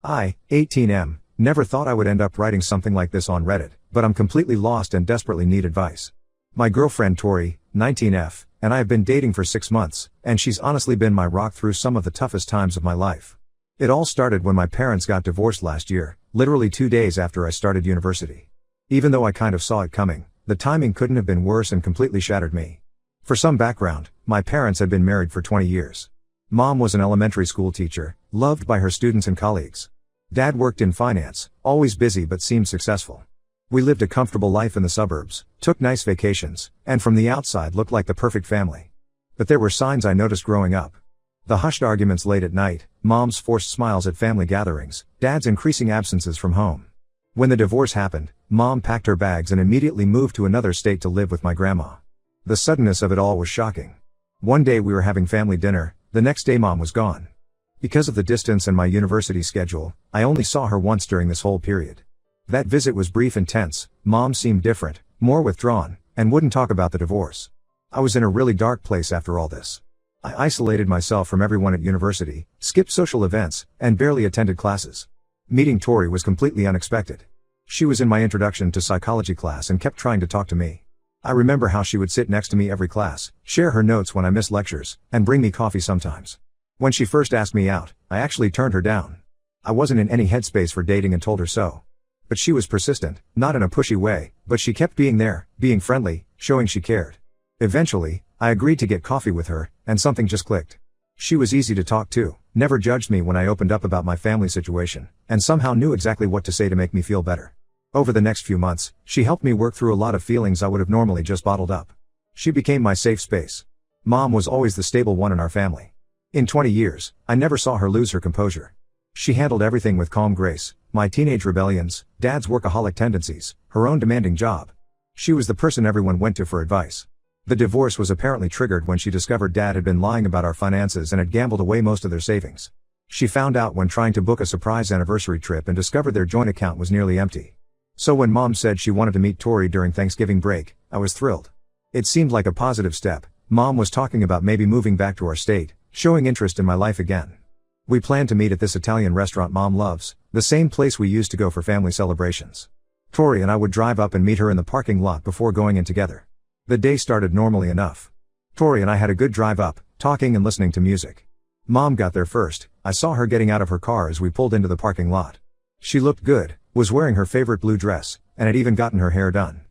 I, 18M, never thought I would end up writing something like this on Reddit, but I'm completely lost and desperately need advice. My girlfriend Tori, 19F, and I have been dating for 6 months, and she's honestly been my rock through some of the toughest times of my life. It all started when my parents got divorced last year, literally 2 days after I started university. Even though I kind of saw it coming, the timing couldn't have been worse and completely shattered me. For some background, my parents had been married for 20 years. Mom was an elementary school teacher, loved by her students and colleagues. Dad worked in finance, always busy but seemed successful. We lived a comfortable life in the suburbs, took nice vacations, and from the outside looked like the perfect family. But there were signs I noticed growing up. The hushed arguments late at night, Mom's forced smiles at family gatherings, Dad's increasing absences from home. When the divorce happened, Mom packed her bags and immediately moved to another state to live with my grandma. The suddenness of it all was shocking. One day we were having family dinner, the next day Mom was gone. Because of the distance and my university schedule, I only saw her once during this whole period. That visit was brief and tense. Mom seemed different, more withdrawn, and wouldn't talk about the divorce. I was in a really dark place after all this. I isolated myself from everyone at university, skipped social events, and barely attended classes. Meeting Tori was completely unexpected. She was in my introduction to psychology class and kept trying to talk to me. I remember how she would sit next to me every class, share her notes when I missed lectures, and bring me coffee sometimes. When she first asked me out, I actually turned her down. I wasn't in any headspace for dating and told her so. But she was persistent, not in a pushy way, but she kept being there, being friendly, showing she cared. Eventually, I agreed to get coffee with her, and something just clicked. She was easy to talk to, never judged me when I opened up about my family situation, and somehow knew exactly what to say to make me feel better. Over the next few months, she helped me work through a lot of feelings I would have normally just bottled up. She became my safe space. Mom was always the stable one in our family. In 20 years, I never saw her lose her composure. She handled everything with calm grace, my teenage rebellions, Dad's workaholic tendencies, her own demanding job. She was the person everyone went to for advice. The divorce was apparently triggered when she discovered Dad had been lying about our finances and had gambled away most of their savings. She found out when trying to book a surprise anniversary trip and discovered their joint account was nearly empty. So when Mom said she wanted to meet Tori during Thanksgiving break, I was thrilled. It seemed like a positive step. Mom was talking about maybe moving back to our state, showing interest in my life again. We planned to meet at this Italian restaurant Mom loves, the same place we used to go for family celebrations. Tori and I would drive up and meet her in the parking lot before going in together. The day started normally enough. Tori and I had a good drive up, talking and listening to music. Mom got there first. I saw her getting out of her car as we pulled into the parking lot. She looked good, was wearing her favorite blue dress, and had even gotten her hair done.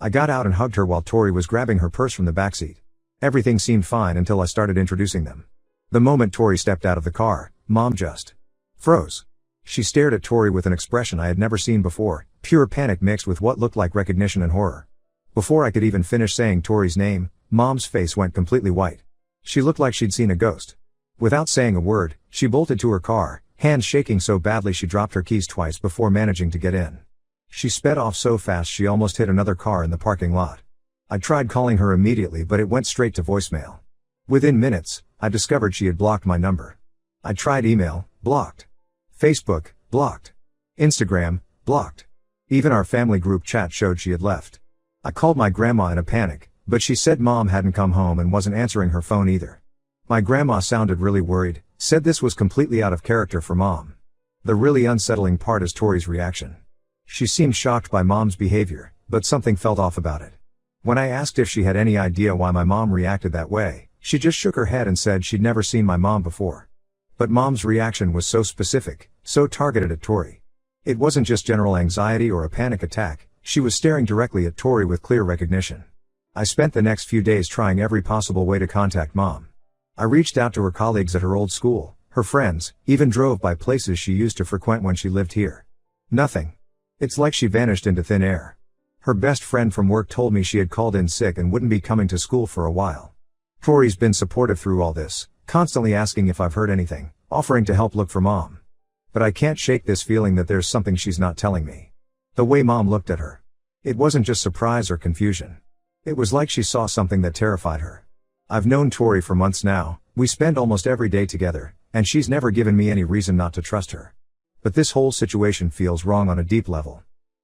I got out and hugged her while Tori was grabbing her purse from the backseat. Everything seemed fine until I started introducing them. The moment Tori stepped out of the car, Mom just froze. She stared at Tori with an expression I had never seen before, pure panic mixed with what looked like recognition and horror. Before I could even finish saying Tori's name, Mom's face went completely white. She looked like she'd seen a ghost. Without saying a word, she bolted to her car, hands shaking so badly she dropped her keys twice before managing to get in. She sped off so fast she almost hit another car in the parking lot. I tried calling her immediately but it went straight to voicemail. Within minutes, I discovered she had blocked my number. I tried email, blocked. Facebook, blocked. Instagram, blocked. Even our family group chat showed she had left. I called my grandma in a panic, but she said Mom hadn't come home and wasn't answering her phone either. My grandma sounded really worried, said this was completely out of character for Mom. The really unsettling part is Tori's reaction. She seemed shocked by Mom's behavior, but something felt off about it. When I asked if she had any idea why my mom reacted that way, she just shook her head and said she'd never seen my mom before. But Mom's reaction was so specific, so targeted at Tori. It wasn't just general anxiety or a panic attack, she was staring directly at Tori with clear recognition. I spent the next few days trying every possible way to contact Mom. I reached out to her colleagues at her old school, her friends, even drove by places she used to frequent when she lived here. Nothing. It's like she vanished into thin air. Her best friend from work told me she had called in sick and wouldn't be coming to school for a while. Tori's been supportive through all this, constantly asking if I've heard anything, offering to help look for Mom. But I can't shake this feeling that there's something she's not telling me. The way Mom looked at her. It wasn't just surprise or confusion. It was like she saw something that terrified her. I've known Tori for months now, we spend almost every day together, and she's never given me any reason not to trust her. But this whole situation feels wrong on a deep level.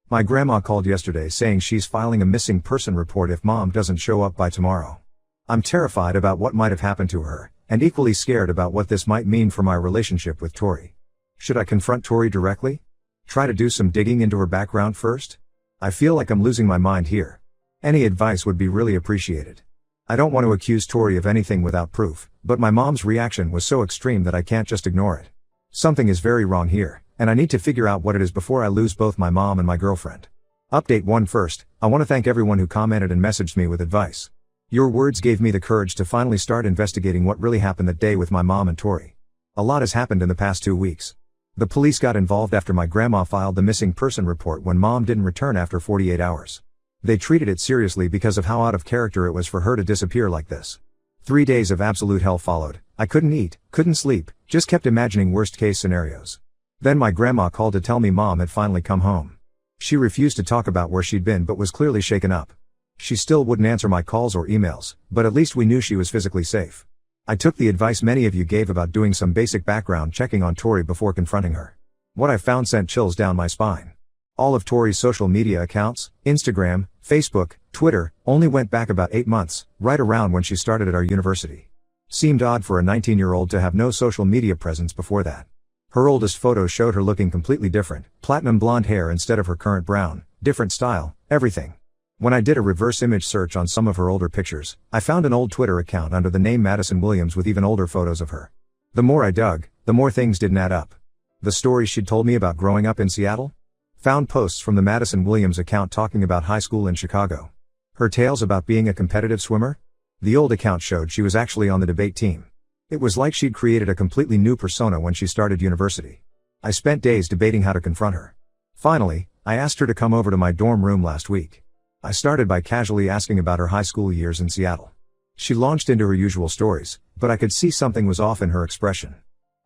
My grandma called yesterday saying she's filing a missing person report if Mom doesn't show up by tomorrow. I'm terrified about what might have happened to her, and equally scared about what this might mean for my relationship with Tori. Should I confront Tori directly? Try to do some digging into her background first? I feel like I'm losing my mind here. Any advice would be really appreciated. I don't want to accuse Tori of anything without proof, but my mom's reaction was so extreme that I can't just ignore it. Something is very wrong here, and I need to figure out what it is before I lose both my mom and my girlfriend. Update 1 first, I want to thank everyone who commented and messaged me with advice. Your words gave me the courage to finally start investigating what really happened that day with my mom and Tori. A lot has happened in the past 2 weeks. The police got involved after my grandma filed the missing person report when mom didn't return after 48 hours. They treated it seriously because of how out of character it was for her to disappear like this. 3 days of absolute hell followed. I couldn't eat, couldn't sleep, just kept imagining worst case scenarios. Then my grandma called to tell me mom had finally come home. She refused to talk about where she'd been but was clearly shaken up. She still wouldn't answer my calls or emails, but at least we knew she was physically safe. I took the advice many of you gave about doing some basic background checking on Tori before confronting her. What I found sent chills down my spine. All of Tori's social media accounts, Instagram, Facebook, Twitter, only went back about 8 months, right around when she started at our university. Seemed odd for a 19-year-old to have no social media presence before that. Her oldest photos showed her looking completely different, platinum blonde hair instead of her current brown, different style, everything. When I did a reverse image search on some of her older pictures, I found an old Twitter account under the name Madison Williams with even older photos of her. The more I dug, the more things didn't add up. The stories she'd told me about growing up in Seattle? Found posts from the Madison Williams account talking about high school in Chicago. Her tales about being a competitive swimmer? The old account showed she was actually on the debate team. It was like she'd created a completely new persona when she started university. I spent days debating how to confront her. Finally, I asked her to come over to my dorm room last week. I started by casually asking about her high school years in Seattle. She launched into her usual stories, but I could see something was off in her expression.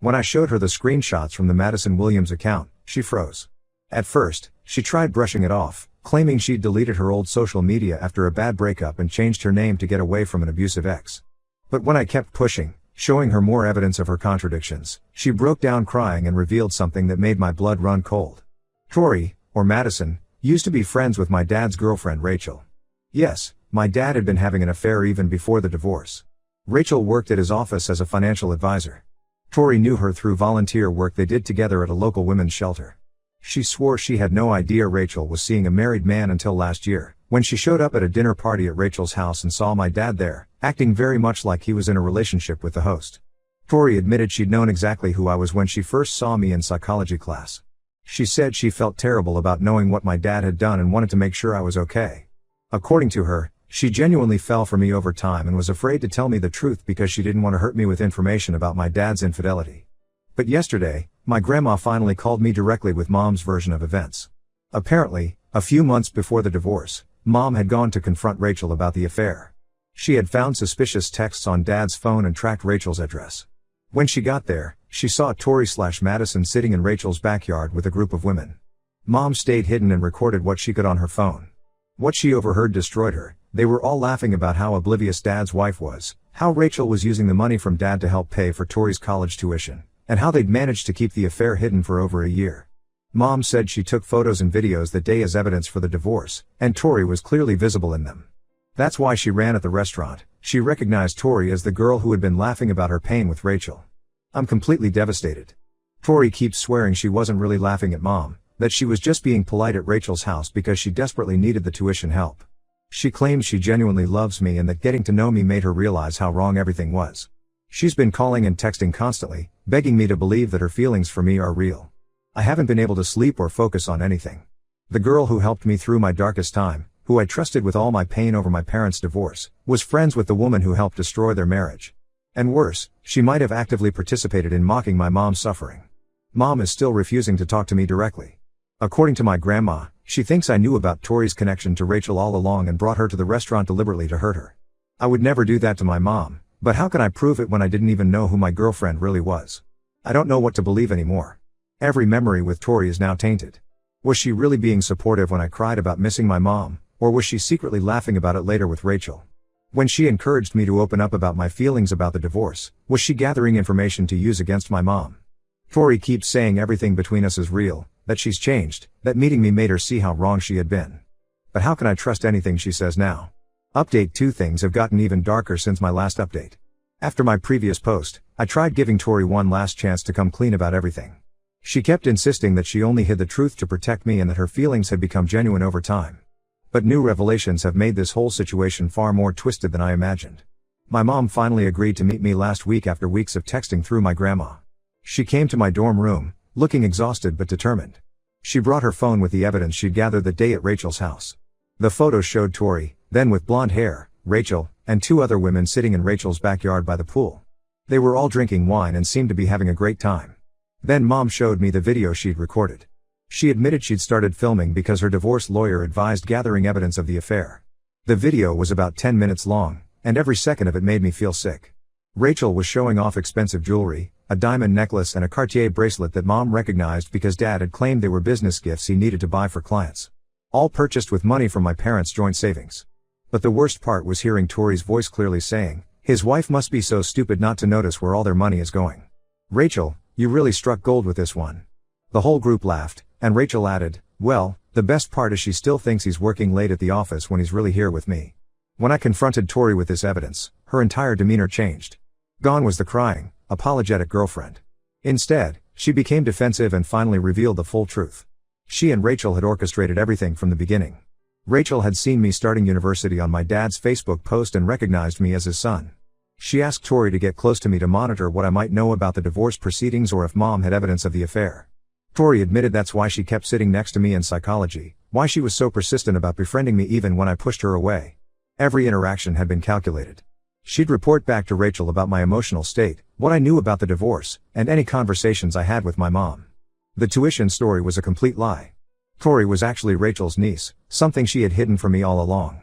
When I showed her the screenshots from the Madison Williams account, she froze. At first, she tried brushing it off, claiming she'd deleted her old social media after a bad breakup and changed her name to get away from an abusive ex. But when I kept pushing, showing her more evidence of her contradictions, she broke down crying and revealed something that made my blood run cold. Tori, or Madison, used to be friends with my dad's girlfriend Rachel. Yes, my dad had been having an affair even before the divorce. Rachel worked at his office as a financial advisor. Tori knew her through volunteer work they did together at a local women's shelter. She swore she had no idea Rachel was seeing a married man until last year, when she showed up at a dinner party at Rachel's house and saw my dad there, acting very much like he was in a relationship with the host. Tori admitted she'd known exactly who I was when she first saw me in psychology class. She said she felt terrible about knowing what my dad had done and wanted to make sure I was okay. According to her, she genuinely fell for me over time and was afraid to tell me the truth because she didn't want to hurt me with information about my dad's infidelity. But yesterday, my grandma finally called me directly with mom's version of events. Apparently, a few months before the divorce, mom had gone to confront Rachel about the affair. She had found suspicious texts on dad's phone and tracked Rachel's address. When she got there, she saw Tori/Madison sitting in Rachel's backyard with a group of women. Mom stayed hidden and recorded what she could on her phone. What she overheard destroyed her. They were all laughing about how oblivious dad's wife was, how Rachel was using the money from dad to help pay for Tori's college tuition, and how they'd managed to keep the affair hidden for over a year. Mom said she took photos and videos that day as evidence for the divorce, and Tori was clearly visible in them. That's why she ran at the restaurant. She recognized Tori as the girl who had been laughing about her pain with Rachel. I'm completely devastated. Tori keeps swearing she wasn't really laughing at mom, that she was just being polite at Rachel's house because she desperately needed the tuition help. She claims she genuinely loves me and that getting to know me made her realize how wrong everything was. She's been calling and texting constantly, begging me to believe that her feelings for me are real. I haven't been able to sleep or focus on anything. The girl who helped me through my darkest time, who I trusted with all my pain over my parents' divorce, was friends with the woman who helped destroy their marriage. And worse, she might have actively participated in mocking my mom's suffering. Mom is still refusing to talk to me directly. According to my grandma, she thinks I knew about Tori's connection to Rachel all along and brought her to the restaurant deliberately to hurt her. I would never do that to my mom, but how can I prove it when I didn't even know who my girlfriend really was? I don't know what to believe anymore. Every memory with Tori is now tainted. Was she really being supportive when I cried about missing my mom, or was she secretly laughing about it later with Rachel? When she encouraged me to open up about my feelings about the divorce, was she gathering information to use against my mom? Tori keeps saying everything between us is real, that she's changed, that meeting me made her see how wrong she had been. But how can I trust anything she says now? Update 2: Things have gotten even darker since my last update. After my previous post, I tried giving Tori one last chance to come clean about everything. She kept insisting that she only hid the truth to protect me and that her feelings had become genuine over time. But new revelations have made this whole situation far more twisted than I imagined. My mom finally agreed to meet me last week after weeks of texting through my grandma. She came to my dorm room, looking exhausted but determined. She brought her phone with the evidence she'd gathered that day at Rachel's house. The photos showed Tori, then with blonde hair, Rachel, and two other women sitting in Rachel's backyard by the pool. They were all drinking wine and seemed to be having a great time. Then Mom showed me the video she'd recorded. She admitted she'd started filming because her divorce lawyer advised gathering evidence of the affair. The video was about 10 minutes long, and every second of it made me feel sick. Rachel was showing off expensive jewelry, a diamond necklace and a Cartier bracelet that Mom recognized because Dad had claimed they were business gifts he needed to buy for clients. All purchased with money from my parents' joint savings. But the worst part was hearing Tori's voice clearly saying, his wife must be so stupid not to notice where all their money is going. Rachel, you really struck gold with this one. The whole group laughed, and Rachel added, well, the best part is she still thinks he's working late at the office when he's really here with me. When I confronted Tori with this evidence, her entire demeanor changed. Gone was the crying, apologetic girlfriend. Instead, she became defensive and finally revealed the full truth. She and Rachel had orchestrated everything from the beginning. Rachel had seen me starting university on my dad's Facebook post and recognized me as his son. She asked Tori to get close to me to monitor what I might know about the divorce proceedings or if Mom had evidence of the affair. Tori admitted that's why she kept sitting next to me in psychology, why she was so persistent about befriending me even when I pushed her away. Every interaction had been calculated. She'd report back to Rachel about my emotional state, what I knew about the divorce, and any conversations I had with my mom. The tuition story was a complete lie. Tori was actually Rachel's niece, something she had hidden from me all along.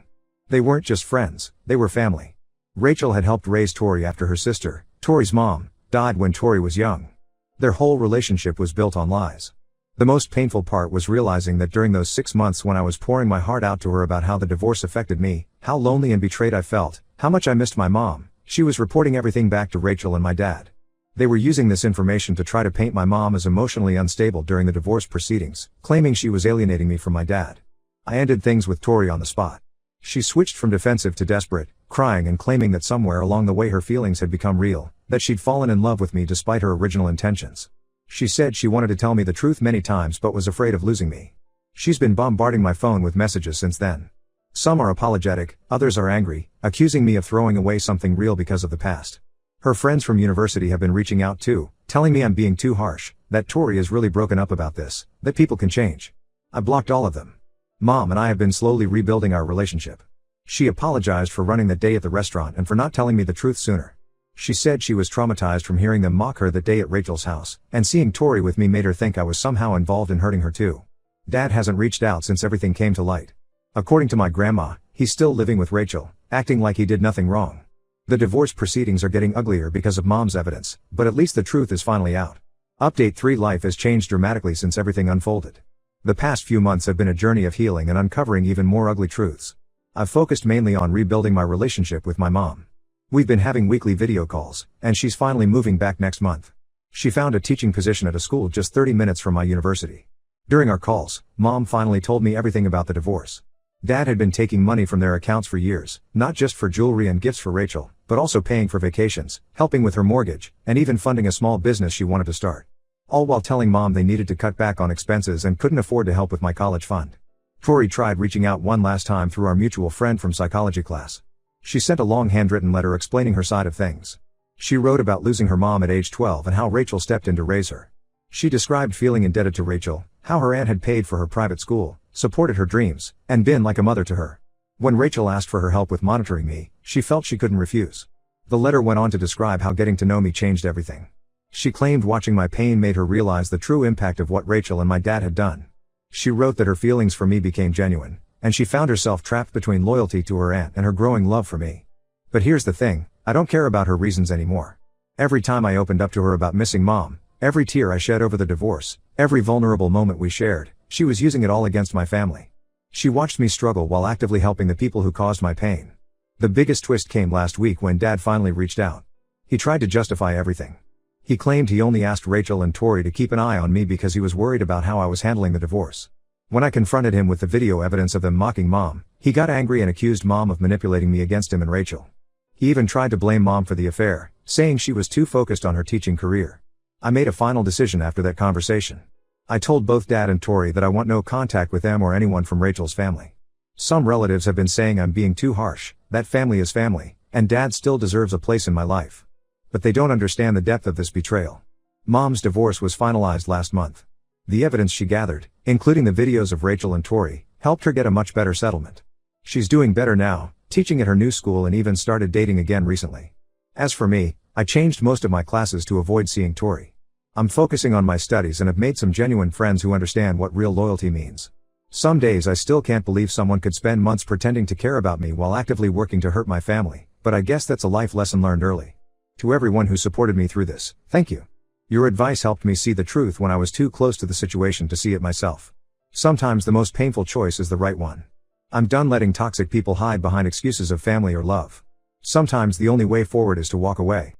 They weren't just friends, they were family. Rachel had helped raise Tori after her sister, Tori's mom, died when Tori was young. Their whole relationship was built on lies. The most painful part was realizing that during those 6 months when I was pouring my heart out to her about how the divorce affected me, how lonely and betrayed I felt, how much I missed my mom, she was reporting everything back to Rachel and my dad. They were using this information to try to paint my mom as emotionally unstable during the divorce proceedings, claiming she was alienating me from my dad. I ended things with Tori on the spot. She switched from defensive to desperate, crying and claiming that somewhere along the way her feelings had become real, that she'd fallen in love with me despite her original intentions. She said she wanted to tell me the truth many times but was afraid of losing me. She's been bombarding my phone with messages since then. Some are apologetic, others are angry, accusing me of throwing away something real because of the past. Her friends from university have been reaching out too, telling me I'm being too harsh, that Tori is really broken up about this, that people can change. I blocked all of them. Mom and I have been slowly rebuilding our relationship. She apologized for running that day at the restaurant and for not telling me the truth sooner. She said she was traumatized from hearing them mock her that day at Rachel's house, and seeing Tori with me made her think I was somehow involved in hurting her too. Dad hasn't reached out since everything came to light. According to my grandma, he's still living with Rachel, acting like he did nothing wrong. The divorce proceedings are getting uglier because of Mom's evidence, but at least the truth is finally out. Update 3: Life has changed dramatically since everything unfolded. The past few months have been a journey of healing and uncovering even more ugly truths. I've focused mainly on rebuilding my relationship with my mom. We've been having weekly video calls, and she's finally moving back next month. She found a teaching position at a school just 30 minutes from my university. During our calls, Mom finally told me everything about the divorce. Dad had been taking money from their accounts for years, not just for jewelry and gifts for Rachel, but also paying for vacations, helping with her mortgage, and even funding a small business she wanted to start. All while telling Mom they needed to cut back on expenses and couldn't afford to help with my college fund. Tori tried reaching out one last time through our mutual friend from psychology class. She sent a long handwritten letter explaining her side of things. She wrote about losing her mom at age 12 and how Rachel stepped in to raise her. She described feeling indebted to Rachel, how her aunt had paid for her private school, supported her dreams, and been like a mother to her. When Rachel asked for her help with monitoring me, she felt she couldn't refuse. The letter went on to describe how getting to know me changed everything. She claimed watching my pain made her realize the true impact of what Rachel and my dad had done. She wrote that her feelings for me became genuine, and she found herself trapped between loyalty to her aunt and her growing love for me. But here's the thing, I don't care about her reasons anymore. Every time I opened up to her about missing Mom, every tear I shed over the divorce, every vulnerable moment we shared, she was using it all against my family. She watched me struggle while actively helping the people who caused my pain. The biggest twist came last week when Dad finally reached out. He tried to justify everything. He claimed he only asked Rachel and Tori to keep an eye on me because he was worried about how I was handling the divorce. When I confronted him with the video evidence of them mocking Mom, he got angry and accused Mom of manipulating me against him and Rachel. He even tried to blame Mom for the affair, saying she was too focused on her teaching career. I made a final decision after that conversation. I told both Dad and Tori that I want no contact with them or anyone from Rachel's family. Some relatives have been saying I'm being too harsh, that family is family, and Dad still deserves a place in my life. But they don't understand the depth of this betrayal. Mom's divorce was finalized last month. The evidence she gathered, including the videos of Rachel and Tori, helped her get a much better settlement. She's doing better now, teaching at her new school and even started dating again recently. As for me, I changed most of my classes to avoid seeing Tori. I'm focusing on my studies and have made some genuine friends who understand what real loyalty means. Some days I still can't believe someone could spend months pretending to care about me while actively working to hurt my family, but I guess that's a life lesson learned early. To everyone who supported me through this, thank you. Your advice helped me see the truth when I was too close to the situation to see it myself. Sometimes the most painful choice is the right one. I'm done letting toxic people hide behind excuses of family or love. Sometimes the only way forward is to walk away.